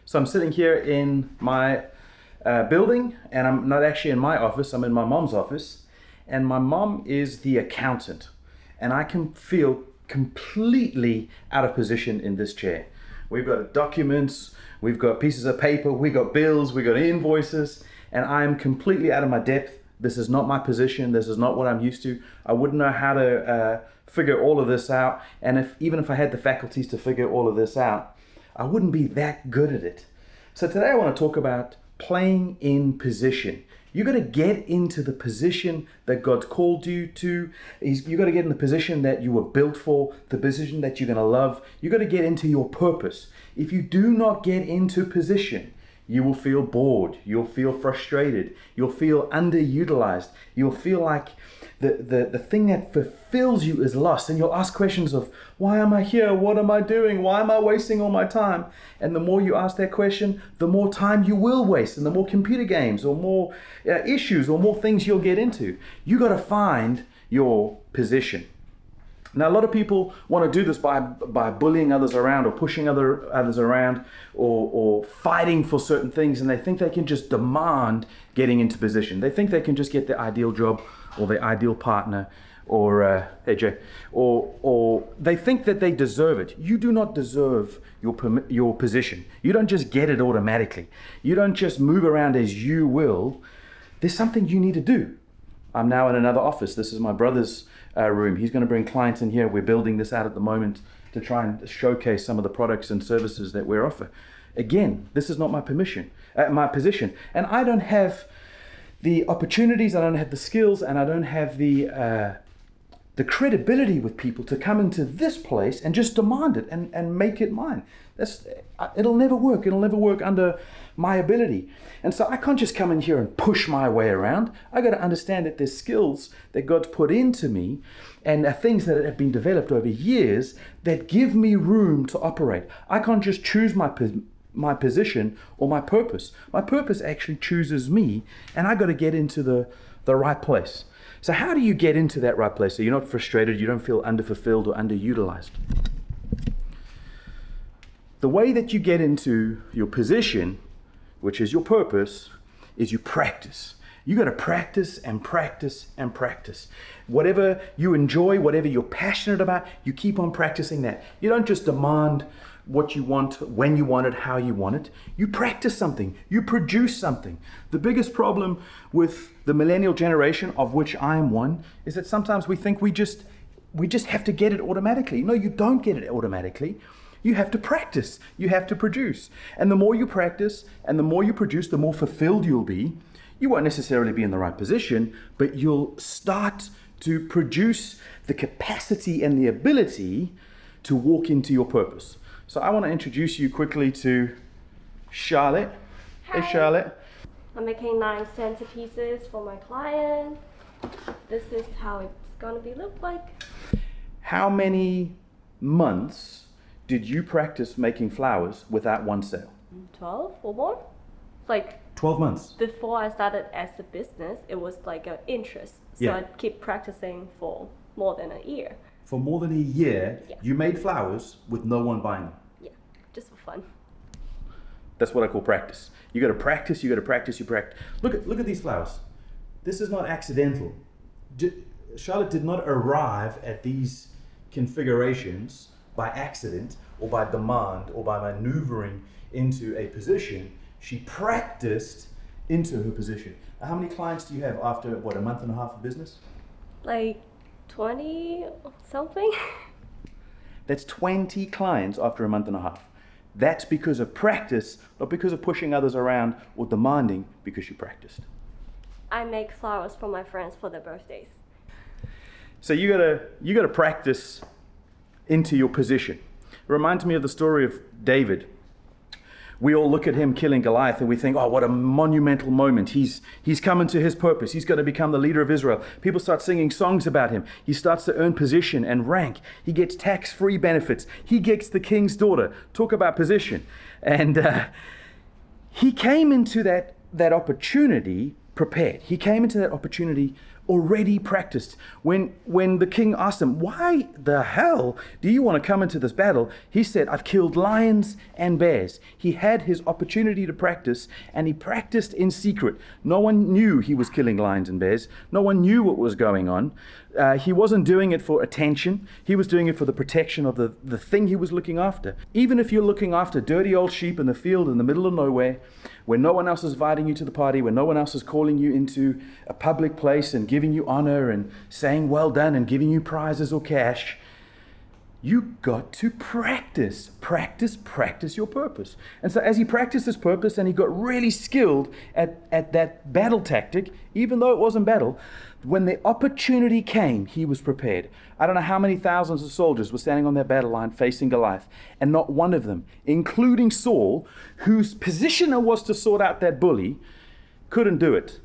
So I'm sitting here in my building, and I'm not actually in my office, I'm in my mom's office, and my mom is the accountant, and I can feel completely out of position in this chair. We've got documents, we've got pieces of paper, we've got bills, we've got invoices, and I'm completely out of my depth. This is not my position, this is not what I'm used to. I wouldn't know how to figure all of this out, and even if I had the faculties to figure all of this out, I wouldn't be that good at it. So today I want to talk about playing in position. You got to get into the position that God's called you to. You got to get in the position that you were built for, the position that you're going to love. You got to get into your purpose. If you do not get into position, you will feel bored. You'll feel frustrated. You'll feel underutilized. You'll feel like the thing that fulfills you is lost. And you'll ask questions of, why am I here? What am I doing? Why am I wasting all my time? And the more you ask that question, the more time you will waste, and the more computer games or more issues or more things you'll get into. You got to find your position. Now, a lot of people want to do this by bullying others around, or pushing others around, or fighting for certain things, and they think they can just demand getting into position. They think they can just get the ideal job or the ideal partner, or hey Jay, or they think that they deserve it. You do not deserve your position. You don't just get it automatically. You don't just move around as you will. There's something you need to do. I'm now in another office. This is my brother's room. He's going to bring clients in here. We're building this out at the moment to try and showcase some of the products and services that we offer. Again, this is not my position, and I don't have the opportunities, I don't have the skills, and I don't have the credibility with people to come into this place and just demand it and make it mine. It'll never work. It'll never work under my ability. And so I can't just come in here and push my way around. I got to understand that there's skills that God's put into me, and things that have been developed over years that give me room to operate. I can't just choose my position or my purpose. My purpose actually chooses me, and I got to get into the right place. So how do you get into that right place so you're not frustrated, you don't feel underfulfilled or underutilized? The way that you get into your position, which is your purpose, is you practice. You got to practice and practice and practice. Whatever you enjoy, whatever you're passionate about, you keep on practicing that. You don't just demand what you want, when you want it, how you want it. You practice something, you produce something. The biggest problem with the millennial generation, of which I am one, is that sometimes we think we just have to get it automatically. No, you don't get it automatically. You have to practice, you have to produce. And the more you practice and the more you produce, the more fulfilled you'll be. You won't necessarily be in the right position, but you'll start to produce the capacity and the ability to walk into your purpose. So I want to introduce you quickly to Charlotte. Hi. Hey Charlotte. I'm making 9 centerpieces for my client. This is how it's gonna look like. How many months did you practice making flowers without one sale? 12 or more. Like 12 months. before I started as a business, it was like an interest. So Yeah. I'd keep practicing for more than a year. For more than a year, Yeah. you made flowers with no one buying them. Yeah, just for fun. That's what I call practice. You got to practice, you got to practice, you practice. Look at these flowers. This is not accidental. Charlotte did not arrive at these configurations by accident or by demand or by maneuvering into a position. She practiced into her position. How many clients do you have after, what, a month and a half of business? Like 20 something. That's 20 clients after a month and a half. That's because of practice, not because of pushing others around or demanding, because you practiced. I make flowers for my friends for their birthdays. So you gotta practice into your position. It reminds me of the story of David. We all look at him killing Goliath and we think, oh, what a monumental moment. He's come into his purpose. He's going to become the leader of Israel. People start singing songs about him. He starts to earn position and rank. He gets tax-free benefits. He gets the king's daughter. Talk about position. And he came into that opportunity prepared. He came into that opportunity already practiced. When the king asked him, why the hell do you want to come into this battle? He said, I've killed lions and bears. He had his opportunity to practice, and he practiced in secret. No one knew he was killing lions and bears. No one knew what was going on. He wasn't doing it for attention. He was doing it for the protection of the thing he was looking after. Even if you're looking after dirty old sheep in the field in the middle of nowhere, when no one else is inviting you to the party, when no one else is calling you into a public place and giving you honor and saying well done and giving you prizes or cash, you got to practice your purpose. And so as he practiced his purpose and he got really skilled at that battle tactic, even though it wasn't battle, when the opportunity came, he was prepared. I don't know how many thousands of soldiers were standing on that battle line facing Goliath, and not one of them, including Saul, whose position it was to sort out that bully, couldn't do it.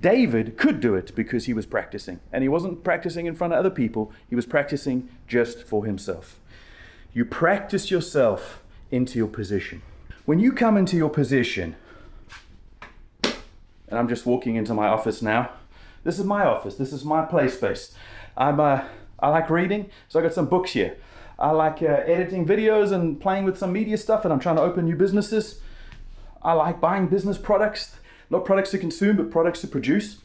David could do it because he was practicing, and he wasn't practicing in front of other people. He was practicing just for himself. You practice yourself into your position. When you come into your position, and I'm just walking into my office now. This is my office. This is my play space. I like reading, so I got some books here. I like editing videos and playing with some media stuff, and I'm trying to open new businesses. I like buying business products, not products to consume, but products to produce.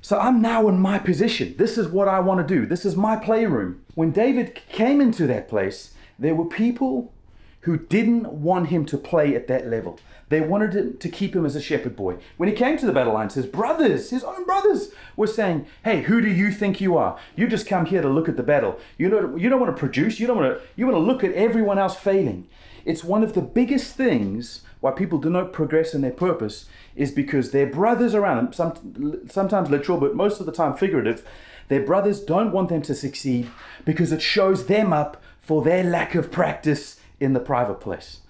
So I'm now in my position. This is what I want to do. This is my playroom. When David came into that place, there were people who didn't want him to play at that level. They wanted to keep him as a shepherd boy. When he came to the battle lines, his brothers, his own brothers, were saying, hey, who do you think you are? You just come here to look at the battle. You don't want to produce. You want to look at everyone else failing. It's one of the biggest things why people do not progress in their purpose is because their brothers around them, sometimes literal, but most of the time figurative, their brothers don't want them to succeed because it shows them up for their lack of practice in the private place.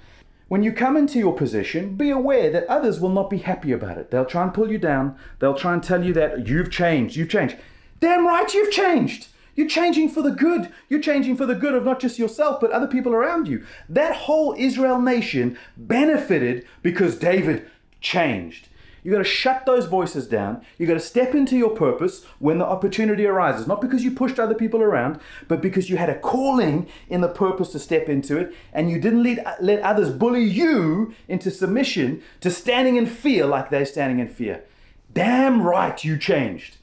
When you come into your position, be aware that others will not be happy about it. They'll try and pull you down. They'll try and tell you that you've changed. Damn right you've changed. You're changing for the good. You're changing for the good of not just yourself, but other people around you. That whole Israel nation benefited because David changed. You got to shut those voices down. You got to step into your purpose when the opportunity arises. Not because you pushed other people around, but because you had a calling in the purpose to step into it, and you didn't let others bully you into submission to standing in fear like they're standing in fear. Damn right you changed.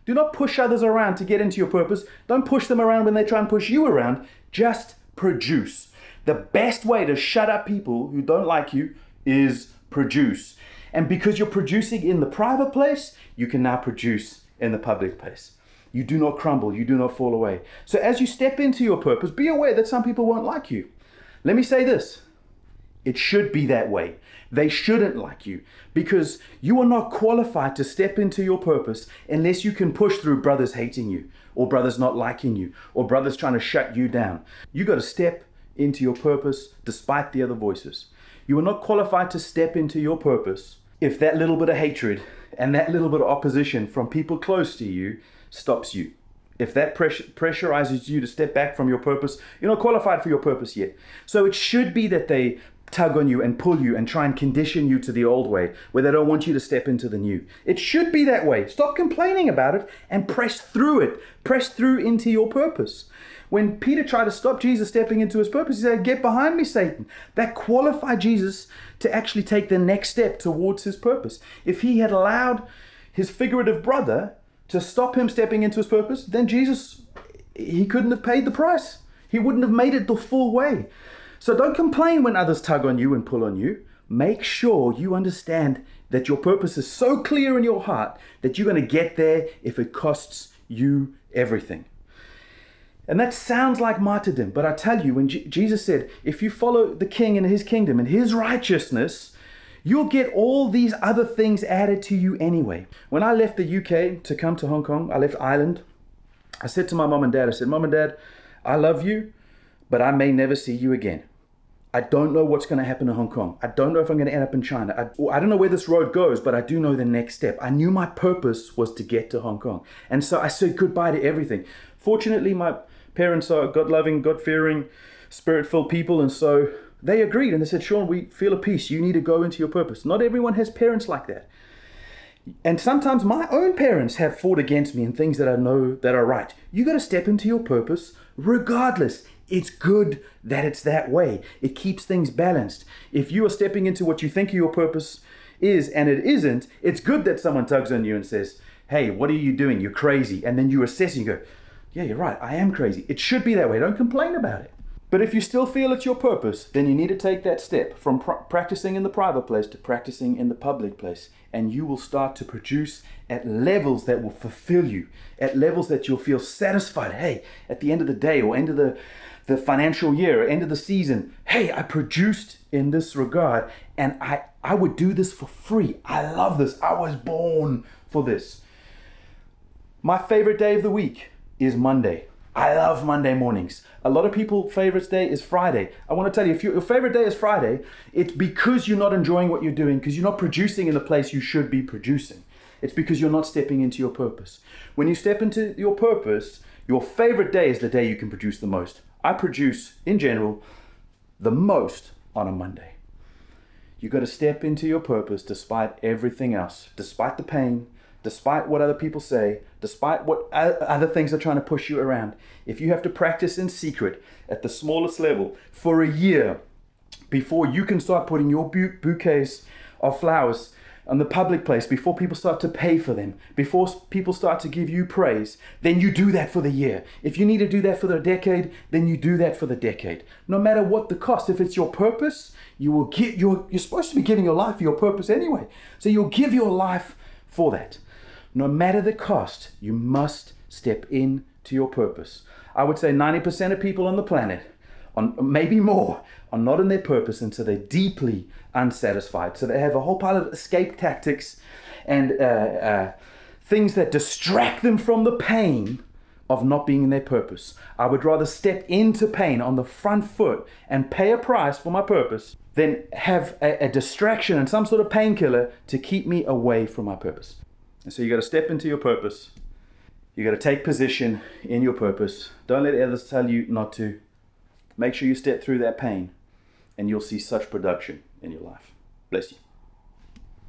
Do not push others around to get into your purpose. Don't push them around when they try and push you around. Just produce. The best way to shut up people who don't like you is produce. And because you're producing in the private place, you can now produce in the public place. You do not crumble. You do not fall away. So as you step into your purpose, be aware that some people won't like you. Let me say this. It should be that way. They shouldn't like you because you are not qualified to step into your purpose unless you can push through brothers hating you or brothers not liking you or brothers trying to shut you down. You got to step into your purpose despite the other voices. You are not qualified to step into your purpose if that little bit of hatred and that little bit of opposition from people close to you stops you. If that pressurizes you to step back from your purpose, you're not qualified for your purpose yet. So it should be that they tug on you and pull you and try and condition you to the old way where they don't want you to step into the new. It should be that way. Stop complaining about it and press through it. Press through into your purpose. When Peter tried to stop Jesus stepping into his purpose, he said, get behind me, Satan. That qualified Jesus to actually take the next step towards his purpose. If he had allowed his figurative brother to stop him stepping into his purpose, then Jesus, he couldn't have paid the price. He wouldn't have made it the full way. So don't complain when others tug on you and pull on you. Make sure you understand that your purpose is so clear in your heart that you're going to get there if it costs you everything. And that sounds like martyrdom, but I tell you, when Jesus said, if you follow the king and his kingdom and his righteousness, you'll get all these other things added to you anyway. When I left the UK to come to Hong Kong, I left Ireland, I said to my mom and dad, I said, Mom and Dad, I love you, but I may never see you again. I don't know what's going to happen in Hong Kong. I don't know if I'm going to end up in China. I don't know where this road goes, but I do know the next step. I knew my purpose was to get to Hong Kong. And so I said goodbye to everything. Fortunately, my parents are God-loving, God-fearing, spirit-filled people. And so they agreed and they said, Sean, we feel a peace. You need to go into your purpose. Not everyone has parents like that. And sometimes my own parents have fought against me in things that I know that are right. You got to step into your purpose regardless. It's good that it's that way. It keeps things balanced. If you are stepping into what you think your purpose is and it isn't, it's good that someone tugs on you and says, hey, what are you doing? You're crazy. And then you assess and you go, yeah, you're right. I am crazy. It should be that way. Don't complain about it. But if you still feel it's your purpose, then you need to take that step from practicing in the private place to practicing in the public place. And you will start to produce at levels that will fulfill you, at levels that you'll feel satisfied. Hey, at the end of the day or end of the financial year, or end of the season, hey, I produced in this regard and I would do this for free. I love this. I was born for this. My favorite day of the week is Monday. I love Monday mornings. A lot of people's favorite day is Friday. I want to tell you, if your favorite day is Friday, it's because you're not enjoying what you're doing, because you're not producing in the place you should be producing. It's because you're not stepping into your purpose. When you step into your purpose, your favorite day is the day you can produce the most. I produce, in general, the most on a Monday. You got to step into your purpose despite everything else, despite the pain, despite what other people say, despite what other things are trying to push you around. If you have to practice in secret at the smallest level for a year before you can start putting your bouquets of flowers on the public place, before people start to pay for them, before people start to give you praise, then you do that for the year. If you need to do that for the decade, then you do that for the decade. No matter what the cost, if it's your purpose, you're supposed to be giving your life for your purpose anyway. So you'll give your life for that. No matter the cost, you must step into your purpose. I would say 90% of people on the planet, maybe more, are not in their purpose until they're deeply unsatisfied. So they have a whole pile of escape tactics and things that distract them from the pain of not being in their purpose. I would rather step into pain on the front foot and pay a price for my purpose than have a distraction and some sort of painkiller to keep me away from my purpose. And so you got to step into your purpose. You got to take position in your purpose. Don't let others tell you not to. Make sure you step through that pain and you'll see such production in your life. Bless you.